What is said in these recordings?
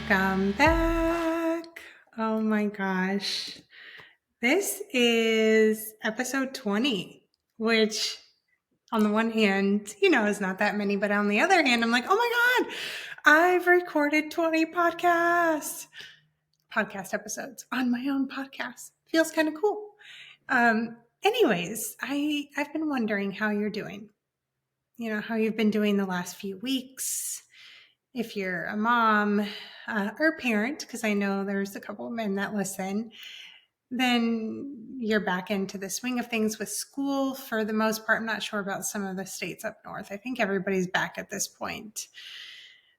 Welcome back. Oh my gosh. This is episode 20, which on the one hand, is not that many, but on the other hand, I'm like, oh my God, I've recorded 20 podcast episodes on my own podcast. Feels kind of cool. Anyways, I've been wondering how you're doing. How you've been doing the last few weeks. If you're a mom or parent, because I know there's a couple of men that listen, then you're back into the swing of things with school for the most part. I'm not sure about some of the states up north. I think everybody's back at this point.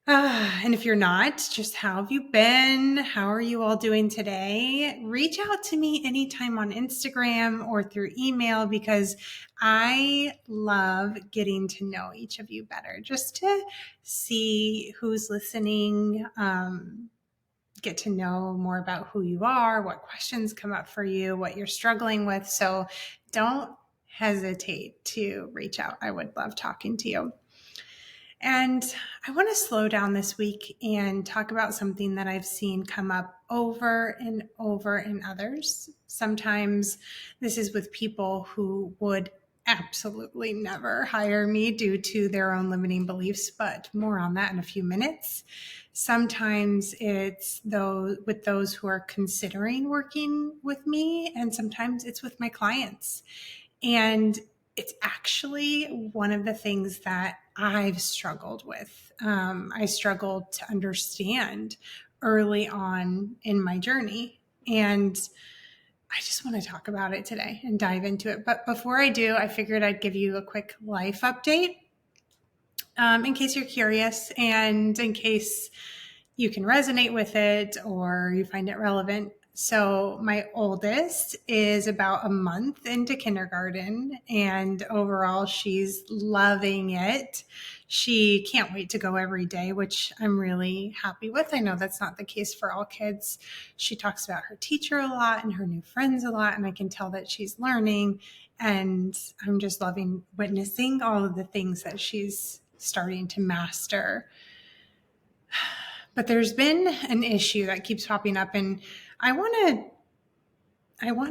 And if you're not, just how have you been? How are you all doing today? Reach out to me anytime on Instagram or through email because I love getting to know each of you better, just to see who's listening, get to know more about who you are, what questions come up for you, what you're struggling with. So don't hesitate to reach out. I would love talking to you. And I want to slow down this week and talk about something that I've seen come up over and over in others. Sometimes this is with people who would absolutely never hire me due to their own limiting beliefs, but more on that in a few minutes. Sometimes it's with those who are considering working with me, and sometimes it's with my clients. And it's actually one of the things that I've struggled with. I struggled to understand early on in my journey. And I just want to talk about it today and dive into it. But before I do, I figured I'd give you a quick life update in case you're curious and in case you can resonate with it or you find it relevant. So my oldest is about a month into kindergarten, and overall she's loving it. She can't wait to go every day, which I'm really happy with. I know that's not the case for all kids. She talks about her teacher a lot and her new friends a lot, and I can tell that she's learning, and I'm just loving witnessing all of the things that she's starting to master. But there's been an issue that keeps popping up, and I want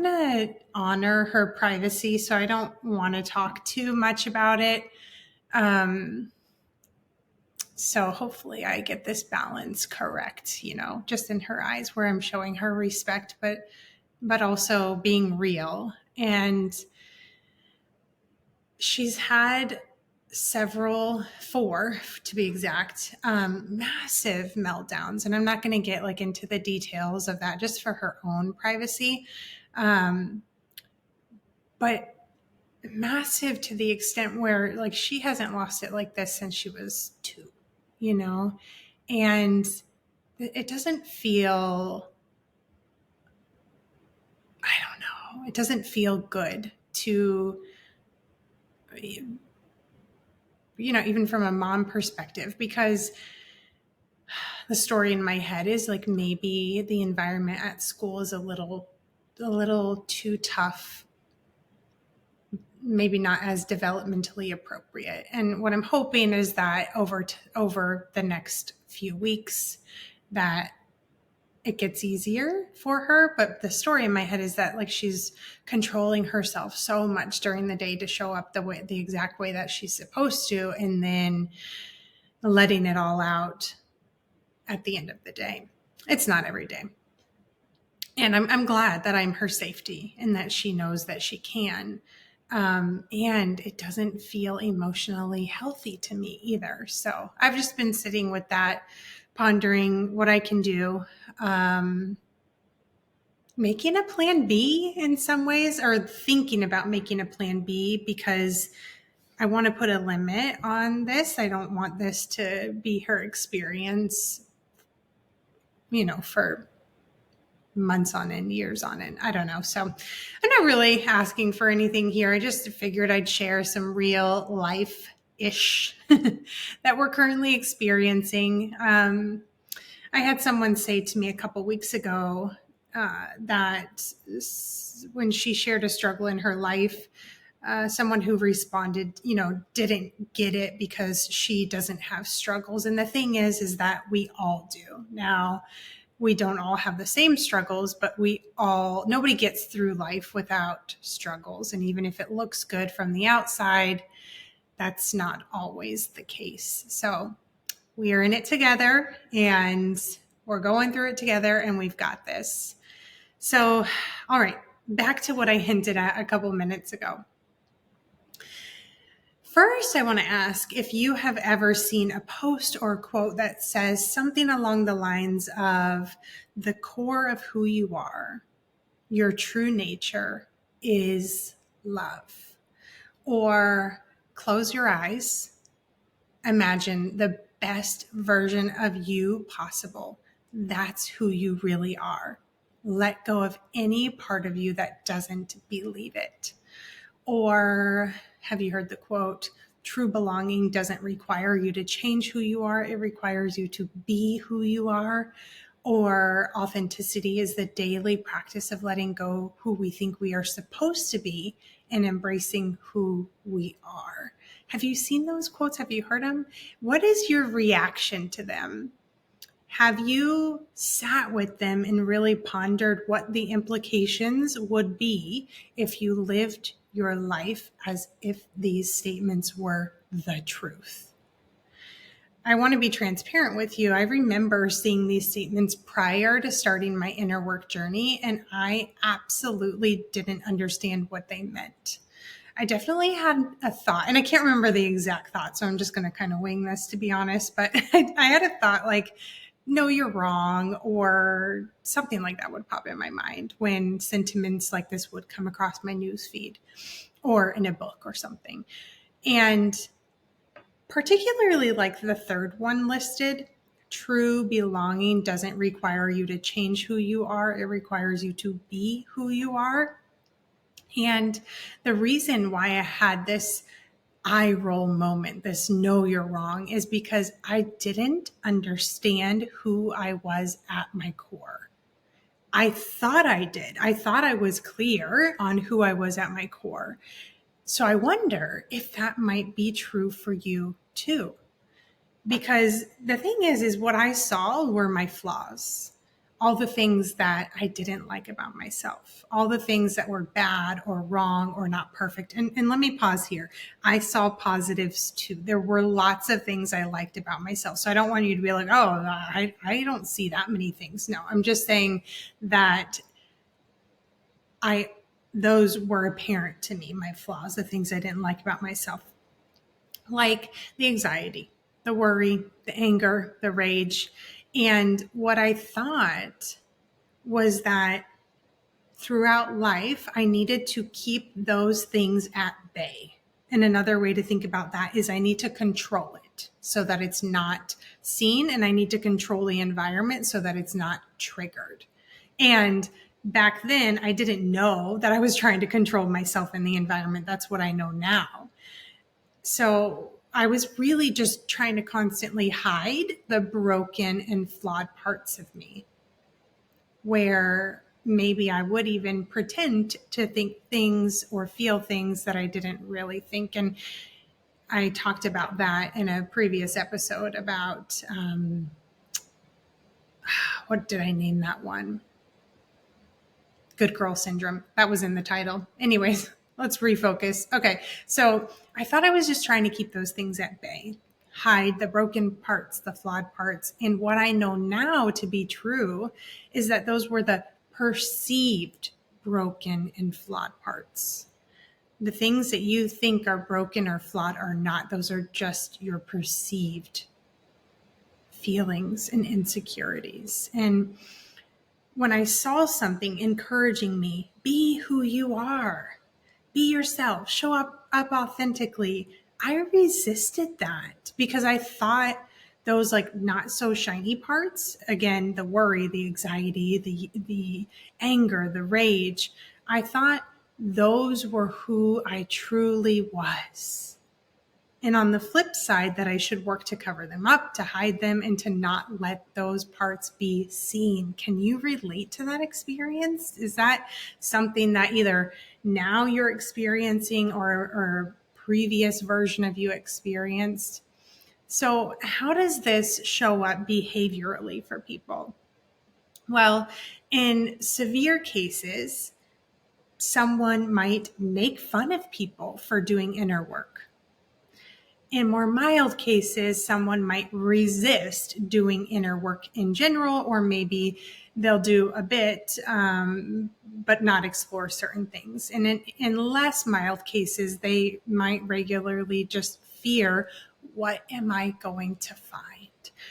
to honor her privacy, so I don't want to talk too much about it. So hopefully I get this balance correct, just in her eyes, where I'm showing her respect, but also being real. And she's had four to be exact, massive meltdowns. And I'm not going to get into the details of that just for her own privacy. But massive to the extent where she hasn't lost it like this since she was 2, and it doesn't feel, I don't know, it doesn't feel good to, even from a mom perspective, because the story in my head is maybe the environment at school is a little too tough, maybe not as developmentally appropriate. And what I'm hoping is that over the next few weeks that it gets easier for her. But the story in my head is that she's controlling herself so much during the day to show up the exact way that she's supposed to, and then letting it all out at the end of the day. It's not every day. And I'm glad that I'm her safety and that she knows that she can. And it doesn't feel emotionally healthy to me either. So I've just been sitting with that, pondering what I can do, making a plan B in some ways, or thinking about making a plan B, because I want to put a limit on this. I don't want this to be her experience, for months on end, years on end. I don't know. So I'm not really asking for anything here. I just figured I'd share some real life-ish that we're currently experiencing. I had someone say to me a couple weeks ago that when she shared a struggle in her life, someone who responded, didn't get it because she doesn't have struggles. And the thing is that we all do. Now, we don't all have the same struggles, but nobody gets through life without struggles. And even if it looks good from the outside, that's not always the case. So we are in it together, and we're going through it together, and we've got this. So, all right, back to what I hinted at a couple minutes ago. First, I want to ask if you have ever seen a post or a quote that says something along the lines of the core of who you are, your true nature is love. Or close your eyes, imagine the best version of you possible. That's who you really are. Let go of any part of you that doesn't believe it. Or have you heard the quote, true belonging doesn't require you to change who you are, it requires you to be who you are. Or authenticity is the daily practice of letting go who we think we are supposed to be and embracing who we are. Have you seen those quotes? Have you heard them? What is your reaction to them? Have you sat with them and really pondered what the implications would be if you lived your life as if these statements were the truth? I want to be transparent with you. I remember seeing these statements prior to starting my inner work journey, and I absolutely didn't understand what they meant. I definitely had a thought, and I can't remember the exact thought, so I'm just going to kind of wing this, to be honest. But I had a thought like, no, you're wrong, or something like that would pop in my mind when sentiments like this would come across my news feed or in a book or something. And particularly like the third one listed, true belonging doesn't require you to change who you are. It requires you to be who you are. And the reason why I had this eye roll moment, this know you're wrong, is because I didn't understand who I was at my core. I thought I did. I thought I was clear on who I was at my core. So I wonder if that might be true for you too. Because the thing is what I saw were my flaws. All the things that I didn't like about myself, all the things that were bad or wrong or not perfect. And let me pause here. I saw positives too. There were lots of things I liked about myself. So I don't want you to be like, oh, I don't see that many things. No, I'm just saying that those were apparent to me, my flaws, the things I didn't like about myself, like the anxiety, the worry, the anger, the rage. And what I thought was that throughout life, I needed to keep those things at bay. And another way to think about that is I need to control it so that it's not seen, and I need to control the environment so that it's not triggered. And back then, I didn't know that I was trying to control myself and the environment. That's what I know now. So I was really just trying to constantly hide the broken and flawed parts of me, where maybe I would even pretend to think things or feel things that I didn't really think. And I talked about that in a previous episode about, what did I name that one? Good girl syndrome. That was in the title. Anyways, let's refocus. Okay. So I thought I was just trying to keep those things at bay, hide the broken parts, the flawed parts. And what I know now to be true is that those were the perceived broken and flawed parts. The things that you think are broken or flawed are not. Those are just your perceived feelings and insecurities. And when I saw something encouraging me, be who you are, be yourself, show up authentically, I resisted that because I thought those like not so shiny parts, again, the worry, the anxiety, the anger, the rage, I thought those were who I truly was. And on the flip side, that I should work to cover them up, to hide them, and to not let those parts be seen. Can you relate to that experience? Is that something that either now you're experiencing or previous version of you experienced. So how does this show up behaviorally for people? Well, in severe cases, someone might make fun of people for doing inner work. In more mild cases, someone might resist doing inner work in general, or maybe they'll do a bit, but not explore certain things. And in less mild cases, they might regularly just fear, what am I going to find?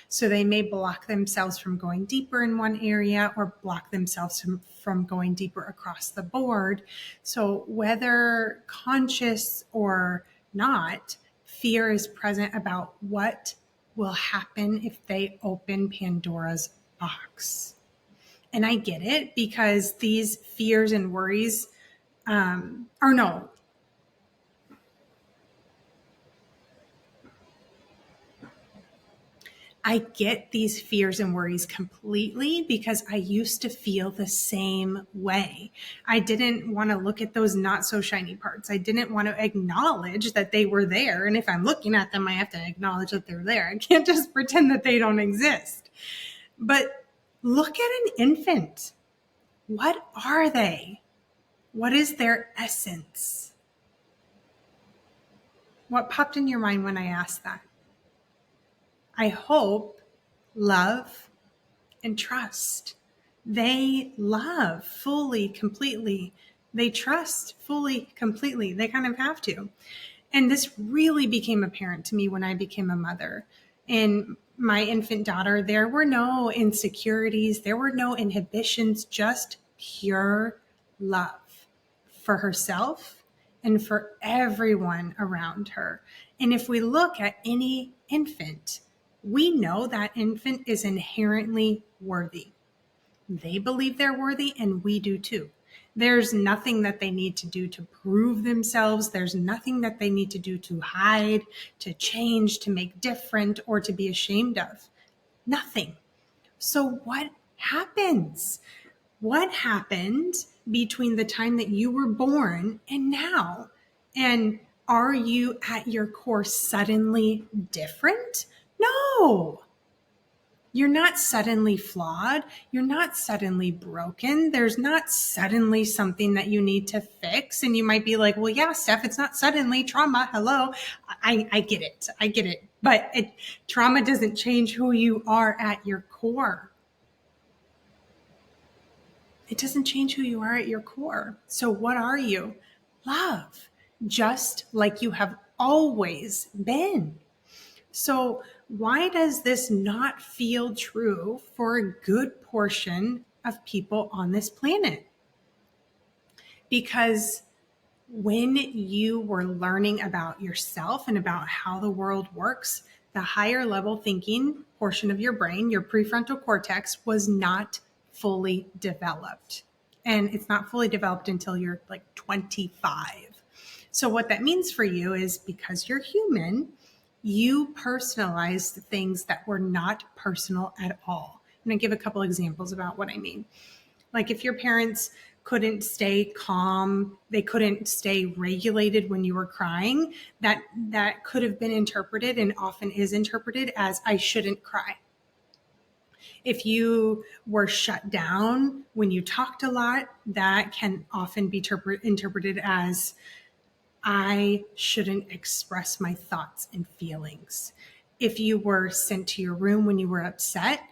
So they may block themselves from going deeper in one area or block themselves from going deeper across the board. So whether conscious or not, fear is present about what will happen if they open Pandora's box. And I get it, because these fears and worries I get these fears and worries completely, because I used to feel the same way. I didn't want to look at those not so shiny parts. I didn't want to acknowledge that they were there. And if I'm looking at them, I have to acknowledge that they're there. I can't just pretend that they don't exist. But look at an infant. What are they? What is their essence? What popped in your mind when I asked that? I hope love and trust. They love fully, completely. They trust fully, completely. They kind of have to. And this really became apparent to me when I became a mother. In my infant daughter, there were no insecurities, there were no inhibitions, just pure love for herself and for everyone around her. And if we look at any infant, we know that infant is inherently worthy. They believe they're worthy, and we do too. There's nothing that they need to do to prove themselves. There's nothing that they need to do to hide, to change, to make different, or to be ashamed of. Nothing. So what happens? What happened between the time that you were born and now? And are you at your core suddenly different? No. You're not suddenly flawed. You're not suddenly broken. There's not suddenly something that you need to fix. And you might be like, well, yeah, Steph, it's not suddenly trauma. Hello. I get it. I get it. But trauma doesn't change who you are at your core. It doesn't change who you are at your core. So what are you? Love, just like you have always been. So why does this not feel true for a good portion of people on this planet? Because when you were learning about yourself and about how the world works, the higher level thinking portion of your brain, your prefrontal cortex, was not fully developed. And it's not fully developed until you're like 25. So what that means for you is, because you're human, you personalized things that were not personal at all. I'm going to give a couple examples about what I mean. Like if your parents couldn't stay calm, they couldn't stay regulated when you were crying, that could have been interpreted, and often is interpreted, as I shouldn't cry. If you were shut down when you talked a lot, that can often be interpreted as I shouldn't express my thoughts and feelings. If you were sent to your room when you were upset,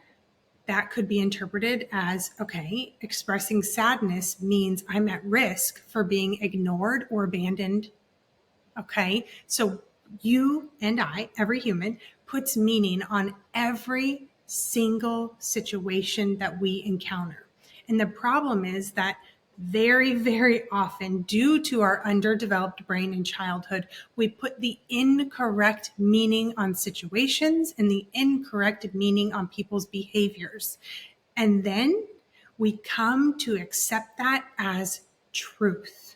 that could be interpreted as, okay, expressing sadness means I'm at risk for being ignored or abandoned. Okay, so you and I, every human, puts meaning on every single situation that we encounter. And the problem is that very, very often, due to our underdeveloped brain in childhood, we put the incorrect meaning on situations and the incorrect meaning on people's behaviors. And then we come to accept that as truth.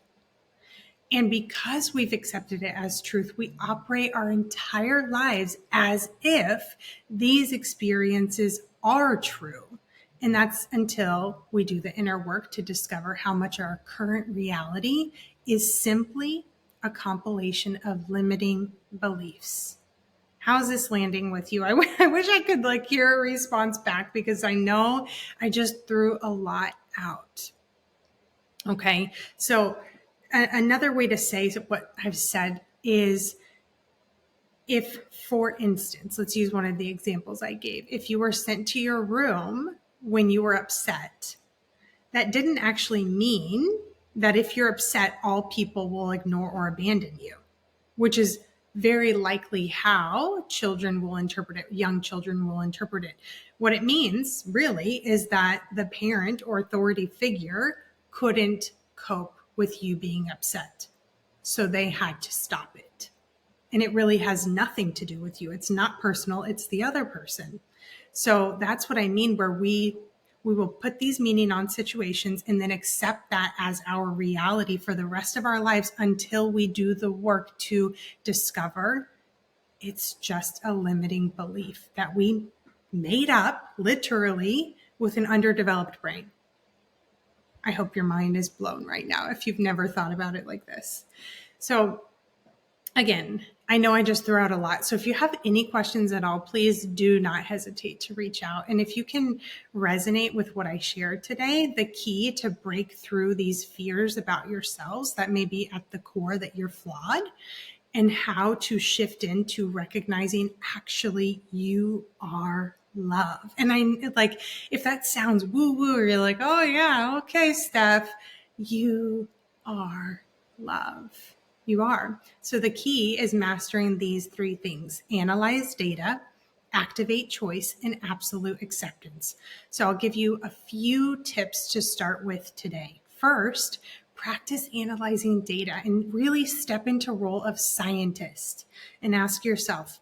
And because we've accepted it as truth, we operate our entire lives as if these experiences are true. And that's until we do the inner work to discover how much our current reality is simply a compilation of limiting beliefs. How's this landing with you? I wish I could hear a response back, because I know I just threw a lot out. Okay. So another way to say what I've said is, if, for instance, let's use one of the examples I gave. If you were sent to your room when you were upset, that didn't actually mean that if you're upset, all people will ignore or abandon you, which is very likely how children will interpret it, young children will interpret it. What it means really is that the parent or authority figure couldn't cope with you being upset, so they had to stop it. And it really has nothing to do with you. It's not personal, it's the other person. So that's what I mean, where we will put these meaning on situations and then accept that as our reality for the rest of our lives until we do the work to discover it's just a limiting belief that we made up literally with an underdeveloped brain. I hope your mind is blown right now if you've never thought about it like this. So again, I know I just threw out a lot. So if you have any questions at all, please do not hesitate to reach out. And if you can resonate with what I shared today, the key to break through these fears about yourselves that may be at the core that you're flawed, and how to shift into recognizing actually you are love. And if that sounds woo-woo, or you're like, oh yeah, okay, Steph, you are love. You are. So the key is mastering these three things: analyze data, activate choice, and absolute acceptance. So I'll give you a few tips to start with today. First, practice analyzing data and really step into role of scientist and ask yourself,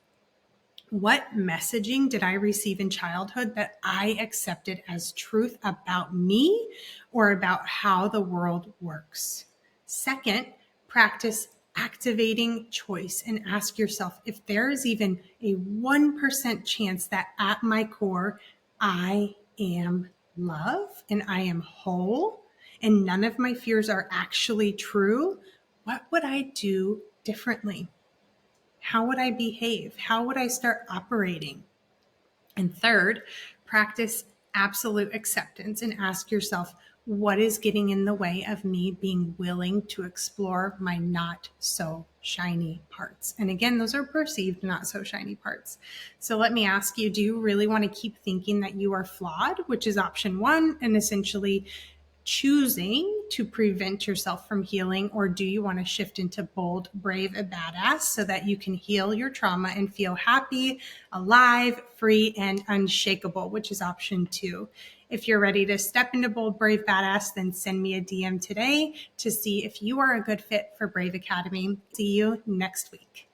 what messaging did I receive in childhood that I accepted as truth about me or about how the world works? Second, practice activating choice and ask yourself if there is even a 1% chance that at my core, I am love and I am whole and none of my fears are actually true. What would I do differently? How would I behave? How would I start operating? And third, practice absolute acceptance and ask yourself, what is getting in the way of me being willing to explore my not so shiny parts? And again, those are perceived not so shiny parts. So let me ask you, do you really want to keep thinking that you are flawed, which is option one, and essentially choosing to prevent yourself from healing? Or do you want to shift into bold, brave, and badass so that you can heal your trauma and feel happy, alive, free, and unshakable, which is option two? If you're ready to step into bold, brave, badass, then send me a DM today to see if you are a good fit for Brave Academy. See you next week.